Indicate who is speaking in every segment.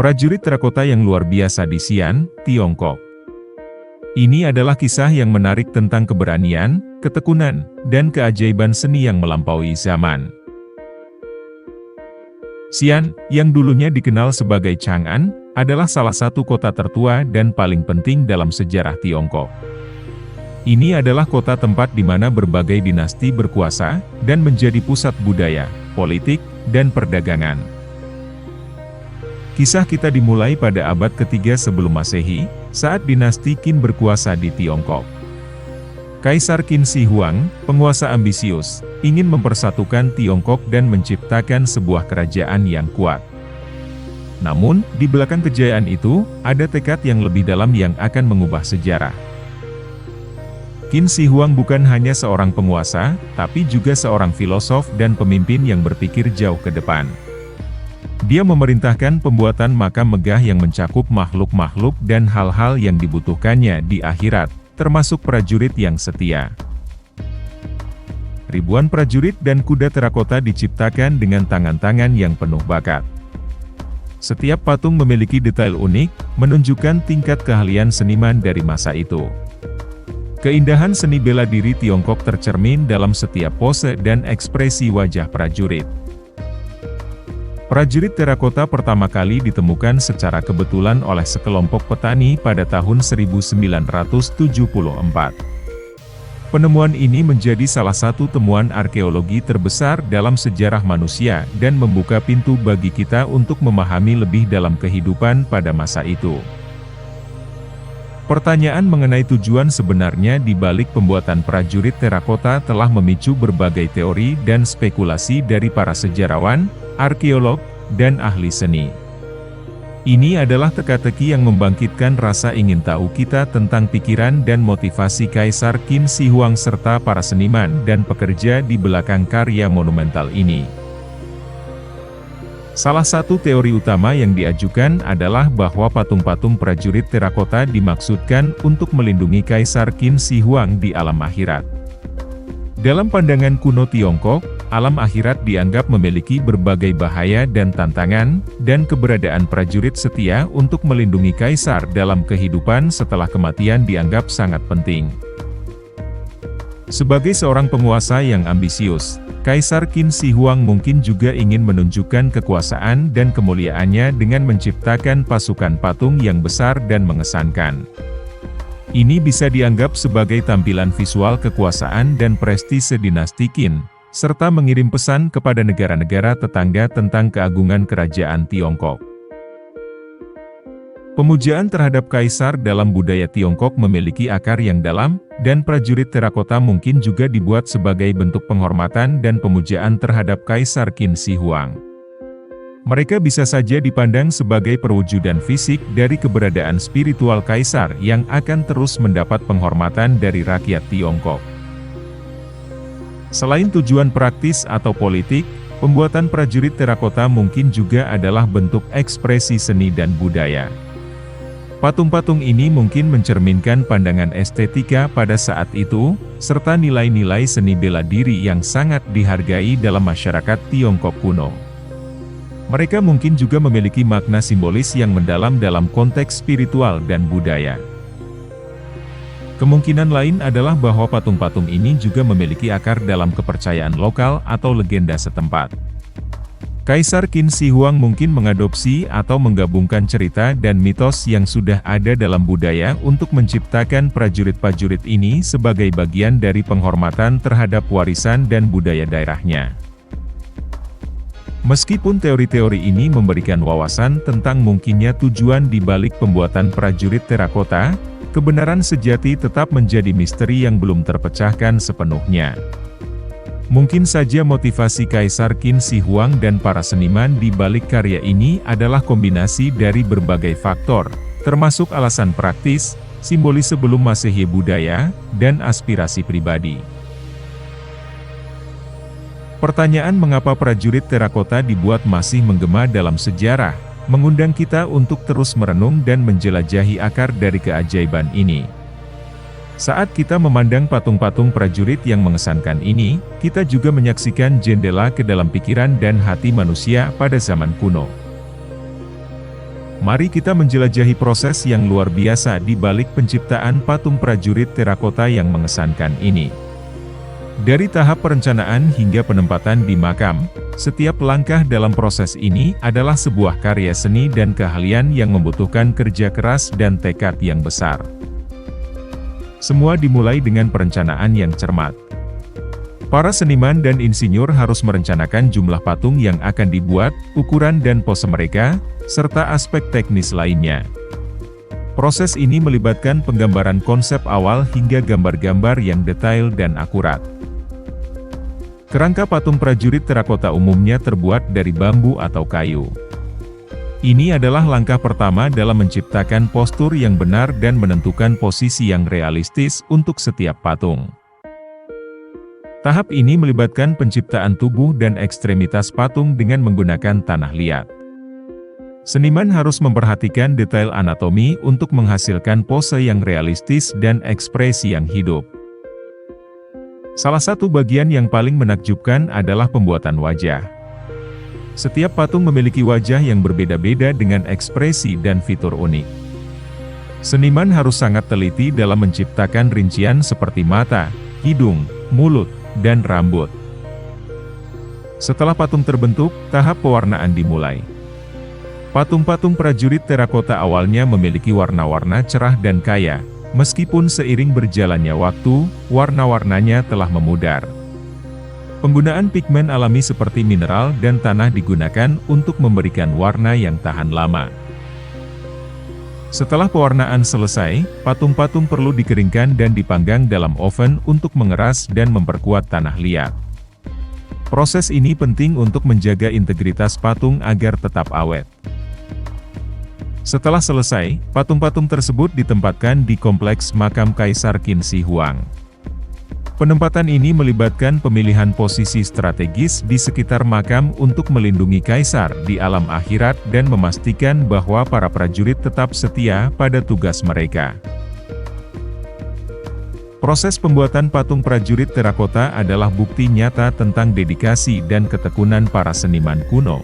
Speaker 1: Prajurit terakota yang luar biasa di Xi'an, Tiongkok. Ini adalah kisah yang menarik tentang keberanian, ketekunan, dan keajaiban seni yang melampaui zaman. Xi'an, yang dulunya dikenal sebagai Chang'an, adalah salah satu kota tertua dan paling penting dalam sejarah Tiongkok. Ini adalah kota tempat di mana berbagai dinasti berkuasa, dan menjadi pusat budaya, politik, dan perdagangan. Kisah kita dimulai pada abad ketiga sebelum Masehi, saat dinasti Qin berkuasa di Tiongkok. Kaisar Qin Shi Huang, penguasa ambisius, ingin mempersatukan Tiongkok dan menciptakan sebuah kerajaan yang kuat. Namun, di belakang kejayaan itu, ada tekad yang lebih dalam yang akan mengubah sejarah. Qin Shi Huang bukan hanya seorang penguasa, tapi juga seorang filosof dan pemimpin yang berpikir jauh ke depan. Dia memerintahkan pembuatan makam megah yang mencakup makhluk-makhluk dan hal-hal yang dibutuhkannya di akhirat, termasuk prajurit yang setia. Ribuan prajurit dan kuda terakota diciptakan dengan tangan-tangan yang penuh bakat. Setiap patung memiliki detail unik, menunjukkan tingkat keahlian seniman dari masa itu. Keindahan seni bela diri Tiongkok tercermin dalam setiap pose dan ekspresi wajah prajurit. Prajurit terakota pertama kali ditemukan secara kebetulan oleh sekelompok petani pada tahun 1974. Penemuan ini menjadi salah satu temuan arkeologi terbesar dalam sejarah manusia dan membuka pintu bagi kita untuk memahami lebih dalam kehidupan pada masa itu. Pertanyaan mengenai tujuan sebenarnya di balik pembuatan prajurit terakota telah memicu berbagai teori dan spekulasi dari para sejarawan, arkeolog, dan ahli seni. Ini adalah teka-teki yang membangkitkan rasa ingin tahu kita tentang pikiran dan motivasi Kaisar Qin Shi Huang serta para seniman dan pekerja di belakang karya monumental ini. Salah satu teori utama yang diajukan adalah bahwa patung-patung prajurit terakota dimaksudkan untuk melindungi Kaisar Qin Shi Huang di alam akhirat. Dalam pandangan kuno Tiongkok, alam akhirat dianggap memiliki berbagai bahaya dan tantangan, dan keberadaan prajurit setia untuk melindungi kaisar dalam kehidupan setelah kematian dianggap sangat penting. Sebagai seorang penguasa yang ambisius, Kaisar Qin Shi Huang mungkin juga ingin menunjukkan kekuasaan dan kemuliaannya dengan menciptakan pasukan patung yang besar dan mengesankan. Ini bisa dianggap sebagai tampilan visual kekuasaan dan prestise dinasti Qin, serta mengirim pesan kepada negara-negara tetangga tentang keagungan kerajaan Tiongkok. Pemujaan terhadap kaisar dalam budaya Tiongkok memiliki akar yang dalam, dan prajurit terakota mungkin juga dibuat sebagai bentuk penghormatan dan pemujaan terhadap Kaisar Qin Shi Huang. Mereka bisa saja dipandang sebagai perwujudan fisik dari keberadaan spiritual kaisar yang akan terus mendapat penghormatan dari rakyat Tiongkok. Selain tujuan praktis atau politik, pembuatan prajurit terakota mungkin juga adalah bentuk ekspresi seni dan budaya. Patung-patung ini mungkin mencerminkan pandangan estetika pada saat itu, serta nilai-nilai seni bela diri yang sangat dihargai dalam masyarakat Tiongkok kuno. Mereka mungkin juga memiliki makna simbolis yang mendalam dalam konteks spiritual dan budaya. Kemungkinan lain adalah bahwa patung-patung ini juga memiliki akar dalam kepercayaan lokal atau legenda setempat. Kaisar Qin Shi Huang mungkin mengadopsi atau menggabungkan cerita dan mitos yang sudah ada dalam budaya untuk menciptakan prajurit-prajurit ini sebagai bagian dari penghormatan terhadap warisan dan budaya daerahnya. Meskipun teori-teori ini memberikan wawasan tentang mungkinnya tujuan di balik pembuatan prajurit terakota, kebenaran sejati tetap menjadi misteri yang belum terpecahkan sepenuhnya. Mungkin saja motivasi Kaisar Qin Shi Huang dan para seniman di balik karya ini adalah kombinasi dari berbagai faktor, termasuk alasan praktis, simbolis sebelum Masehi budaya, dan aspirasi pribadi. Pertanyaan mengapa prajurit terakota dibuat masih menggema dalam sejarah, mengundang kita untuk terus merenung dan menjelajahi akar dari keajaiban ini. Saat kita memandang patung-patung prajurit yang mengesankan ini, kita juga menyaksikan jendela ke dalam pikiran dan hati manusia pada zaman kuno. Mari kita menjelajahi proses yang luar biasa di balik penciptaan patung prajurit terakota yang mengesankan ini. Dari tahap perencanaan hingga penempatan di makam, setiap langkah dalam proses ini adalah sebuah karya seni dan keahlian yang membutuhkan kerja keras dan tekad yang besar. Semua dimulai dengan perencanaan yang cermat. Para seniman dan insinyur harus merencanakan jumlah patung yang akan dibuat, ukuran dan pose mereka, serta aspek teknis lainnya. Proses ini melibatkan penggambaran konsep awal hingga gambar-gambar yang detail dan akurat. Kerangka patung prajurit terakota umumnya terbuat dari bambu atau kayu. Ini adalah langkah pertama dalam menciptakan postur yang benar dan menentukan posisi yang realistis untuk setiap patung. Tahap ini melibatkan penciptaan tubuh dan ekstremitas patung dengan menggunakan tanah liat. Seniman harus memperhatikan detail anatomi untuk menghasilkan pose yang realistis dan ekspresi yang hidup. Salah satu bagian yang paling menakjubkan adalah pembuatan wajah. Setiap patung memiliki wajah yang berbeda-beda dengan ekspresi dan fitur unik. Seniman harus sangat teliti dalam menciptakan rincian seperti mata, hidung, mulut, dan rambut. Setelah patung terbentuk, tahap pewarnaan dimulai. Patung-patung prajurit terakota awalnya memiliki warna-warna cerah dan kaya, meskipun seiring berjalannya waktu, warna-warnanya telah memudar. Penggunaan pigmen alami seperti mineral dan tanah digunakan untuk memberikan warna yang tahan lama. Setelah pewarnaan selesai, patung-patung perlu dikeringkan dan dipanggang dalam oven untuk mengeras dan memperkuat tanah liat. Proses ini penting untuk menjaga integritas patung agar tetap awet. Setelah selesai, patung-patung tersebut ditempatkan di kompleks makam Kaisar Qin Shi Huang. Penempatan ini melibatkan pemilihan posisi strategis di sekitar makam untuk melindungi kaisar di alam akhirat dan memastikan bahwa para prajurit tetap setia pada tugas mereka. Proses pembuatan patung prajurit terakota adalah bukti nyata tentang dedikasi dan ketekunan para seniman kuno.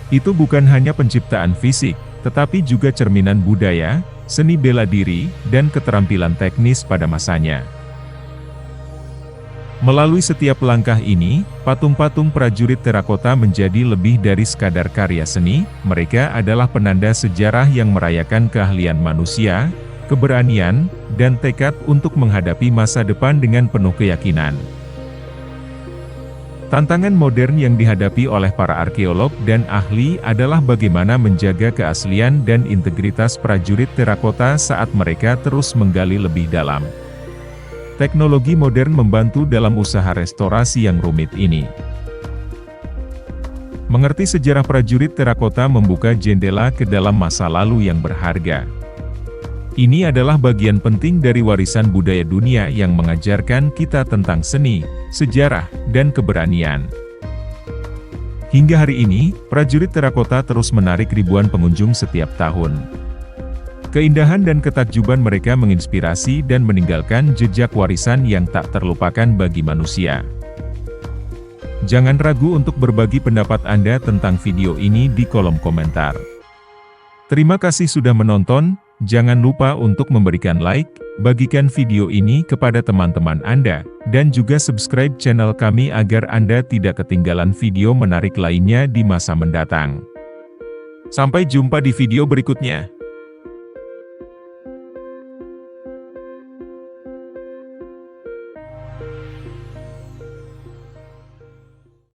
Speaker 1: Itu bukan hanya penciptaan fisik, tetapi juga cerminan budaya, seni bela diri, dan keterampilan teknis pada masanya. Melalui setiap langkah ini, patung-patung prajurit terakota menjadi lebih dari sekadar karya seni, mereka adalah penanda sejarah yang merayakan keahlian manusia, keberanian, dan tekad untuk menghadapi masa depan dengan penuh keyakinan. Tantangan modern yang dihadapi oleh para arkeolog dan ahli adalah bagaimana menjaga keaslian dan integritas prajurit terakota saat mereka terus menggali lebih dalam. Teknologi modern membantu dalam usaha restorasi yang rumit ini. Mengerti sejarah prajurit terakota membuka jendela ke dalam masa lalu yang berharga. Ini adalah bagian penting dari warisan budaya dunia yang mengajarkan kita tentang seni, sejarah, dan keberanian. Hingga hari ini, prajurit terakota terus menarik ribuan pengunjung setiap tahun. Keindahan dan ketakjuban mereka menginspirasi dan meninggalkan jejak warisan yang tak terlupakan bagi manusia. Jangan ragu untuk berbagi pendapat Anda tentang video ini di kolom komentar. Terima kasih sudah menonton, jangan lupa untuk memberikan like, bagikan video ini kepada teman-teman Anda, dan juga subscribe channel kami agar Anda tidak ketinggalan video menarik lainnya di masa mendatang. Sampai jumpa di video berikutnya.